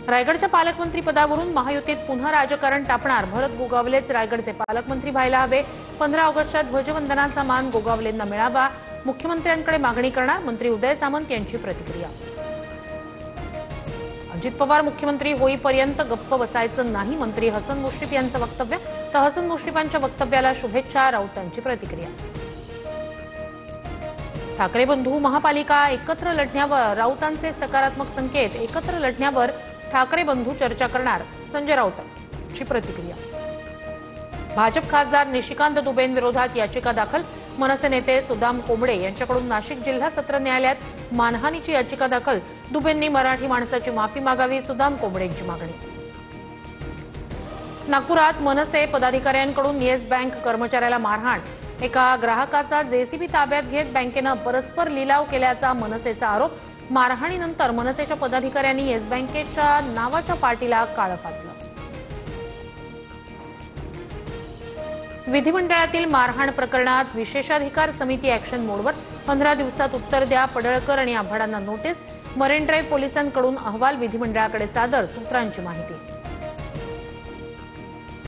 रायगडच्या पालकमंत्री पदावरून महायुतीत पुन्हा राजकारण तापणार। भरत गोगावलेच रायगडचे पालकमंत्री व्हायला हवे। 15 ऑगस्टच्या ध्वजवंदनाचा मान गोगावलेंना मिळावा। मुख्यमंत्र्यांकडे मागणी करणार। मंत्री उदय सामंत यांची प्रतिक्रिया। अजित पवार मुख्यमंत्री होईपर्यंत गप्प बसायचं नाही, मंत्री हसन मुश्रीफ यांचं वक्तव्य। तर हसन मुश्रीफांच्या वक्तव्याला शुभेच्छा, राऊतांची प्रतिक्रिया। ठाकरे बंधू महापालिका एकत्र लढण्यावर राऊतांचे सकारात्मक संकेत। एकत्र लढण्यावर ठाकरे बंधू चर्चा करणार, संजय राऊतांची प्रतिक्रिया। भाजप खासदार निशिकांत दुबेंविरोधात याचिका दाखल। मनसे नेते सुदाम कोंबडे यांच्याकडून नाशिक जिल्हा सत्र न्यायालयात मानहानीची याचिका दाखल। दुबेंनी मराठी माणसाची माफी मागावी, सुदाम कोंबडेंची मागणी। नागपुरात मनसे पदाधिकाऱ्यांकडून येस बँक कर्मचाऱ्याला मारहाण। एका ग्राहकाचा जेसीबी ताब्यात घेत बँकेनं परस्पर लिलाव केल्याचा मनसेचा आरोप। मारहाणीनंतर मनसेच्या पदाधिकाऱ्यांनी येस बँकेच्या नावाच्या पाटीला काळं फासलं। विधिमंडळातील मारहाण प्रकरणात विशेषाधिकार समिती ॲक्शन मोडवर। 15 दिवसात उत्तर द्या, पडळकर आणि आव्हाडांना नोटीस। मरीन ड्राईव्ह पोलिसांकडून अहवाल विधिमंडळाकडे सादर, सूत्रांची माहिती।